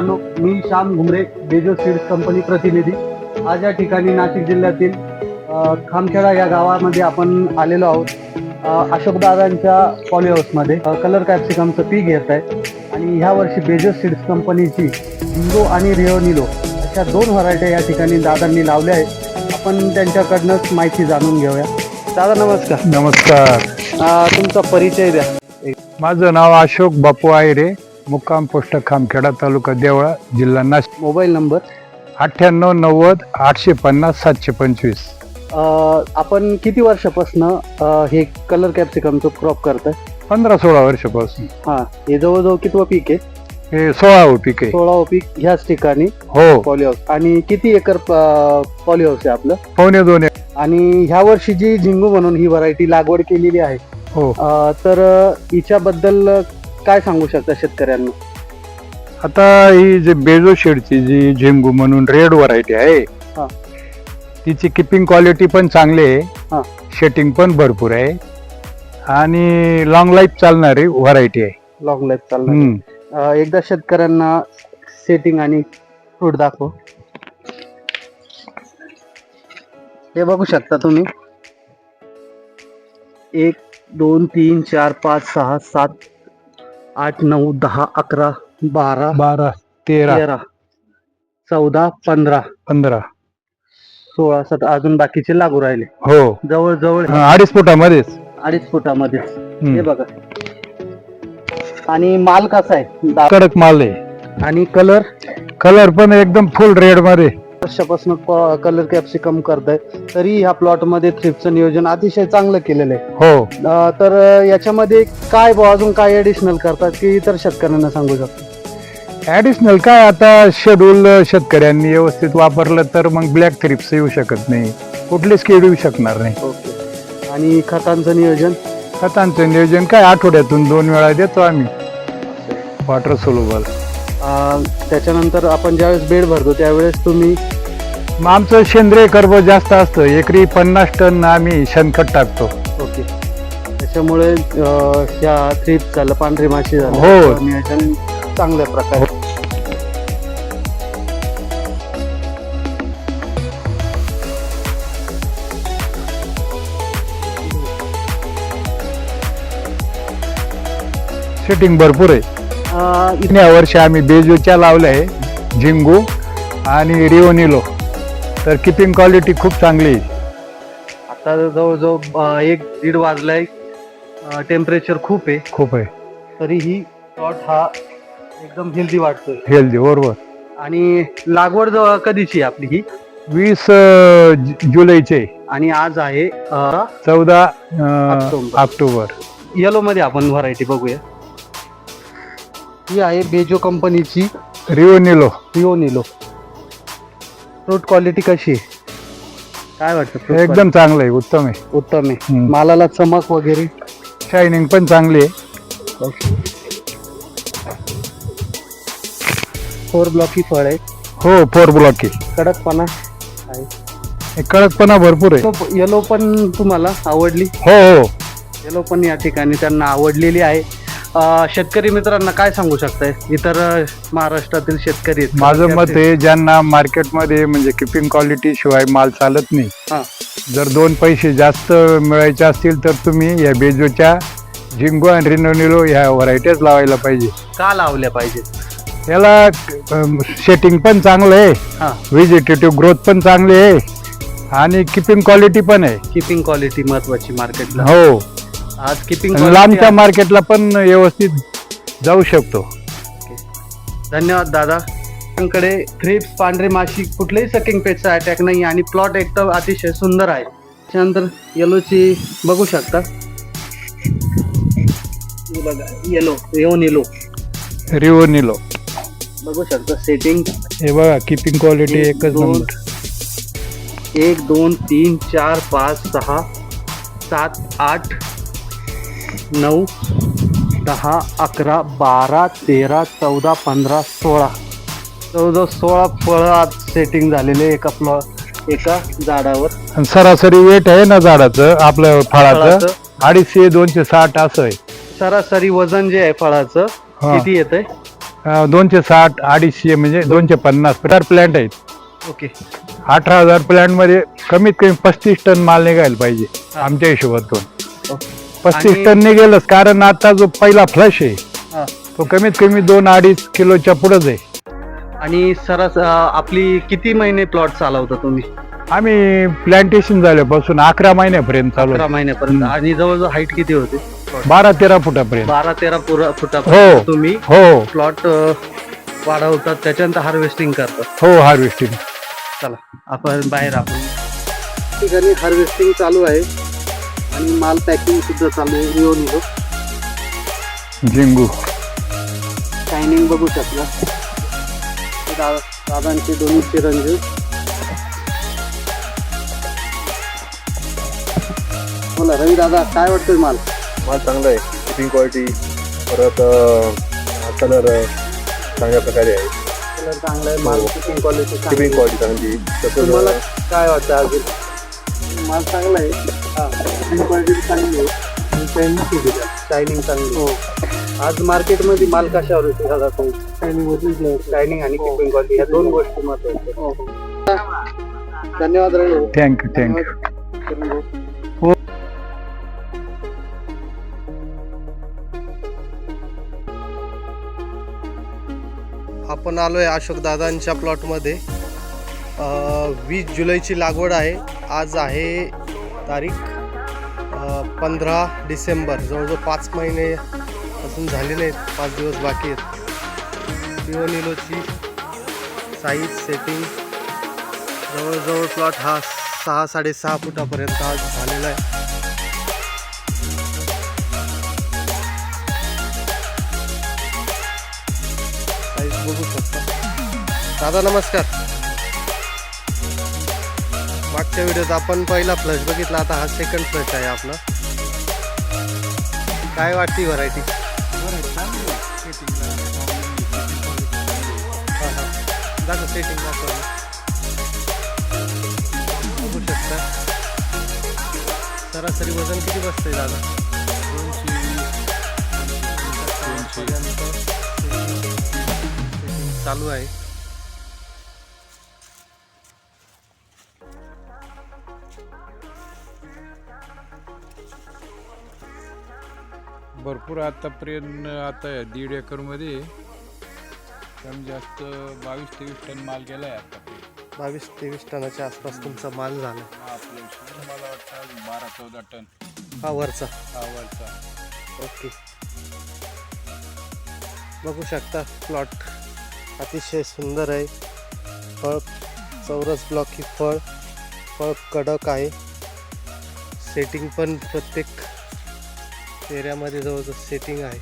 मित्रांनो, मी श्याम घुमरे, बेजो seeds company प्रतिनिधी. आज या ठिकाणी नाशिक जिल्ह्यातील खामखेडा या गावामध्ये आपण आलेलो आहोत. अशोकदादांच्या पॉलीहाऊसमध्ये कलर कॅप्सिकमचं पीक घेत आहे आणि ह्या वर्षी बेजो सीड्स कंपनीची जिंगो आणि रिओ निलो अशा 2 व्हरायटी या ठिकाणी दादांनी लावल्या आहेत. आपण त्यांच्याकडनंच माहिती जाणून घेऊया. दादा नमस्कार. नमस्कार. तुमचा परिचय द्या. माझं नाव अशोक बापू आयरे, मुक्काम पोस्ट खामखेडा, तालुका देवळा, जिल्हा नाशिक. Mobile number 9890 850 725. आपण किती वर्षापासून हे कलर कॅप्सिकमचं क्रॉप करताय? 15-16 वर्षापासून. हा, हे जवळजवळ कितवं पीक आहे? हे 16वं पीक आहे. 16वं पीक ह्याच ठिकाणी हो. पॉलीहाऊस. आणि किती एकर पॉलीहाऊस आहे आपलं? 2.25 एकर. आणि ह्या वर्षी जी झिंगू म्हणून ही व्हरायटी लागवड केलेली आहे, हो. तर हिच्याबद्दल काय सांगू शकता शेतकऱ्यांना? आता ही जी बेजो शेडची जी झिंगू म्हणून रेड व्हरायटी आहे, हा. तिची किपिंग क्वालिटी पण चांगली हा. आहे, शेटिंग पण भरपूर आहे आणि लॉंग लाईफ चालणारी व्हरायटी आहे. लॉंग लाईफ चालणार. एकदा शेतकऱ्यांना सेटिंग आणि फ्रूट दाखव. हे बघू शकता तुम्ही. 1 2 3 4 5 6 7 8 9 10 11 12 12 13 13 14 15 15 16 17 अजून बाकीचे लागू राहिले. हो. जवळजवळ 2.5 फुटामध्येच. 2.5 फुटामध्ये. हे बघा. आणि माल कसा आहे? कडक माल आहे आणि कलर पण एकदम फुल रेड मध्ये. वर्षापासून कलर कॅप्सिकम करताय, तरी ह्या प्लॉट मध्ये थ्रिप्सचं नियोजन अतिशय चांगलं केलेलं आहे. हो. तर याच्यामध्ये काय अजून काय ऍडिशनल करतात की इतर शेतकऱ्यांना सांगू शकतो? ऍडिशनल काय, आता शेड्यूल शेतकऱ्यांनी व्यवस्थित वापरलं तर मग ब्लॅक थ्रिप्स येऊ शकत नाही, कुठलीच कीड येऊ शकणार नाही. ओके. आणि खतांचं नियोजन? खतांचं नियोजन काय, आठवड्यातून 2 वेळा देतो आम्ही वॉटर सोल्युबल. त्याच्यानंतर आपण ज्यावेळेस बेड भरतो त्यावेळेस तुम्ही? मग आमचं सेंद्रिय कर्ब जास्त असतं, एकरी 50 टन आम्ही शेणखत टाकतो. ओके. त्याच्यामुळे ह्या थ्रिप्स झालं, पांढरी माशी झालं, हो, नियोजन चांगल्या प्रकारे. सेटिंग भरपूर आहे. या वर्षी आम्ही बेजोच्या लावल्या आहे, झिंगू आणि रिओ निलो, तर किपिंग क्वालिटी खूप चांगली आहे. आता जवळजवळ 1-1:30 वाजलाय, टेम्परेचर खूप आहे, तरीही प्लॉट हा एकदम हेल्दी वाटतोय. हेल्दी, बरोबर. आणि लागवड कधीची आहे आपली ही? 20 जुलैचे आणि आज आहे 14 ऑक्टोबर. येलो मध्ये आपण व्हरायटी बघूया. ही आहे बेजो कंपनीची रिओ निलो. फ्रूट क्वालिटी कशी आहे, काय वाटतं? एकदम चांगलं आहे, उत्तम आहे. उत्तम आहे. मालाला चमक वगैरे, शायनिंग पण चांगली आहे. 4 ब्लॉकी फळ आहे. हो, 4 ब्लॉकी. कडकपणा आहे. कडकपणा भरपूर आहे. येलो पण तुम्हाला आवडली? हो. येलो पण या ठिकाणी त्यांना आवडलेली आहे. शेतकरी मित्रांना काय सांगू शकताय, इतर महाराष्ट्रातील शेतकरी? माझं मत आहे, ज्यांना मार्केटमध्ये म्हणजे किपिंग क्वालिटी शिवाय माल चालत नाही, जर 2 पैसे जास्त मिळायचे असतील तर तुम्ही या बेजोच्या झिंगो आणि रिओ निलो ह्या व्हरायटीज लावायला पाहिजे. का लावल्या पाहिजे? याला शेटिंग पण चांगलं आहे, व्हेजिटेटिव्ह ग्रोथ पण चांगली आहे आणि किपिंग क्वालिटी पण आहे. किपिंग क्वालिटी महत्वाची मार्केटला. हो. आज किपिंग लांबच्या मार्केटला पण व्यवस्थित जाऊ शकतो. धन्यवाद दादा. कडे थ्रिप्स, पांढरी माशी, कुठल्याही सकिंग पेस्टचा अटॅक नाही आणि प्लॉट एकदम अतिशय सुंदर आहे. त्यानंतर येलोची बघू शकता. येलो रिओ निलो बघू शकता. सेटिंग हे बघा, किपिंग क्वालिटी एकच नंबर. 1 2 3 4 5 6 7 8 9 10 11 12 13 14 15 16 जवळजवळ 16 फळं आज सेटिंग झालेले एका झाडावर. सरासरी वेट आहे ना झाडाचं, आपल्या फळाचं 250-260 असं आहे. सरासरी वजन जे आहे फळाचं किती येत आहे? 260 250 म्हणजे 250 प्लांट आहेत. ओके. 18,000 प्लांट मध्ये कमीत कमी 35 टन माल निघायला पाहिजे हा. आमच्या हिशोबातून. ओके. 35 आणि- टन निघेलच, कारण आता जो पहिला फ्लश आहे हा. तो कमीत कमी 2-2.5 किलोच्या पुढेच आहे. आणि सरस आपली किती महिने प्लॉट चालवता तुम्ही? आम्ही प्लांटेशन झाल्यापासून 11 महिन्यापर्यंत चालू 11 महिन्यापर्यंत. आणि जवळजवर हाईट किती होते? 12-13 फुटापर्यंत. 12-13 हो. फुटापर्यंत तुम्ही हो प्लॉट वाढवतात, त्याच्यानंतर हार्वेस्टिंग करतात. हो हार्वेस्टिंग. चला आपण बाहेर आपण ठिकाणी हार्वेस्टिंग चालू आहे आणि माल पॅकिंग सुद्धा चालू आहे. रिओनिलो झिंगू शायनिंग बघू शकला. दादांचे दोन्ही चिरंजीव. बोला रवी दादा, काय वाटतोय माल? माल चांगला आहे. शिपिंग क्वालिटी, परत कलर चांगल्या प्रकारे आहे. कलर चांगला आहे, माल हो. शिपिंग क्वालिटी शिपिंग क्वालिटी चांगली. तुम्हाला तसंच काय वाटतं अजून? माल चांगला आहे. हा, शिपिंग क्वालिटी चांगली आहे. शायनिंग चांगली. हो. आज मार्केटमध्ये माल कशावर होते दादा? शायनिंग आणि शिपिंग क्वालिटी या दोन गोष्टी महत्वाच्या. धन्यवाद रवी. थँक्यू. आपण आलो आहे अशोक दादांच्या प्लॉटमध्ये. 20 जुलैची लागवड आहे. आज आहे तारीख 15 डिसेंबर. जवळजवळ 5 महिने अजून झाले नाहीत, 5 दिवस बाकी आहेत. रिओनिलोची साईज सेटिंग जवळजवळ प्लॉट हा 6-6.5 फुटापर्यंत आज झालेला आहे. साईज बघू शकता. दादा नमस्कार. मागच्या व्हिडिओत आपण पहिला फ्लश बघितला, आता हा सेकंड फ्लश आहे आपला. काय वाटते व्हरायटी? दाखव सेटिंग दाखव. बघू शकता. सरासरी वजन किती बसतंय दादा? 220 चालू आहे. भरपूर आतापर्यंत आता 1.5 एकर मध्ये कमी जास्त 22-23 टन माल गेलाय आतापर्यंत. 22-23 टनाच्या आसपास तुमचा माल झाला. मला वाटतं अजून 12-14 टन हा वरचा. आवडचा. ओके. बघू शकता प्लॉट अतिशय सुंदर आहे. फळ चौरस ब्लॉकी फळ कडक आहे. सेटिंग पण प्रत्येक एरियामध्ये जवळजवळ सेटिंग आहे.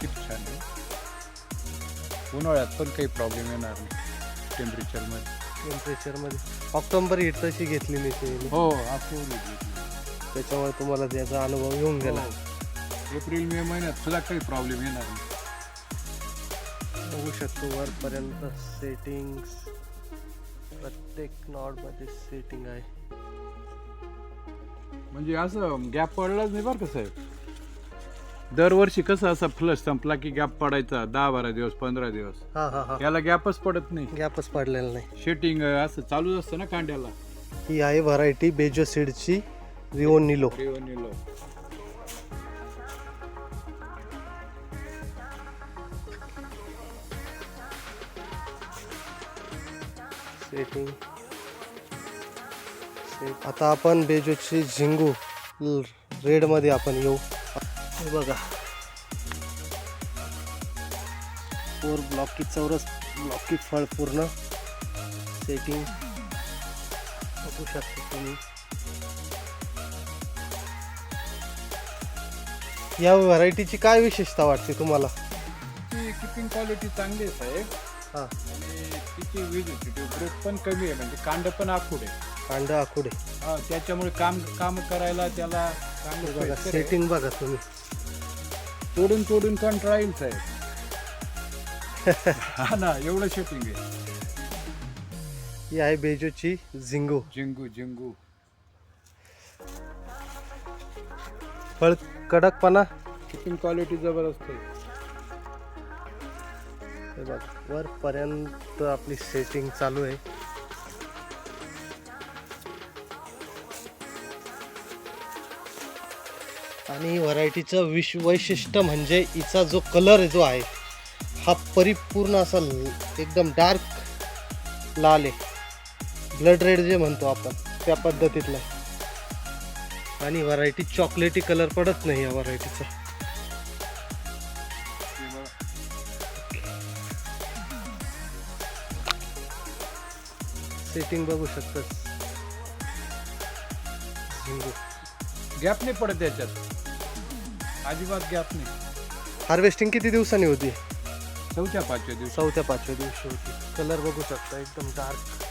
किती छान आहे. उन्हाळ्यात पण काही प्रॉब्लेम येणार नाही टेम्परेचरमध्ये. ऑक्टोबर हीट तशी घेतली नाही तुम्ही, हो. त्याच्यामुळे तुम्हाला त्याचा अनुभव येऊन गेला. एप्रिल-मे महिन्यात सुद्धा काही प्रॉब्लेम येणार नाही. बघू शकतो वरपर्यंत सेटिंग प्रत्येक नॉडमध्ये सेटिंग आहे. म्हणजे असं गॅप पडलाच नाही बरं का साहेब. दरवर्षी कसं असा फ्लश संपला की गॅप पडायचा 10-12 दिवस 15 दिवस. हा याला गॅपच पडत नाही. गॅपच पडलेला नाही. शेटिंग असं चालूच असतं ना कांड्याला. ही आहे व्हरायटी बेजो सीडची रिओनिलो. सेटिंग आता आपण बेजोची झिंगू रेड मध्ये आपण येऊ. हे बघा 4 ब्लॉकी चौरस ब्लॉकी फळ पूर्ण सेटिंग बघू शकता तुम्ही. या व्हरायटीची काय विशेषता वाटते तुम्हाला? किपिंग क्वालिटी चांगली आहे साहेब. हा. आणि तिची व्हिजिटिव्ह ग्रोथ पण कमी आहे, म्हणजे कांड पण आखूड आहे. कांड आखुडे. हा, त्याच्यामुळे काम करायला त्याला चांगलं बघा सोयीस्कर आहे. सेटिंग बघा तुम्ही. तोडून कंट राहील साहेब. हा ना, एवढं शेटिंग आहे. ही आहे बेजोची झिंगू. जिंगू फळ कडकपणा किपिंग क्वालिटी जबरदस्त आहे. हे बघ वरपर्यंत आपली सेटिंग चालू आहे. आणि व्हरायटीचं वैशिष्ट्य म्हणजे हिचा जो कलर जो आहे हा परिपूर्ण असा एकदम डार्क लाल आहे, ब्लड रेड जे म्हणतो आपण त्या पद्धतीतला. आणि व्हरायटी चॉकलेटी कलर पडत नाही या व्हरायटीचा. सेटिंग बघू शकतात. गॅप नाही पडत याच्यात, अजिबात गॅप नाही. हार्वेस्टिंग किती दिवसांनी होती? चौथ्या पाचव्या दिवशी. चौथ्या पाचव्या दिवशी होती. कलर बघू शकता एकदम डार्क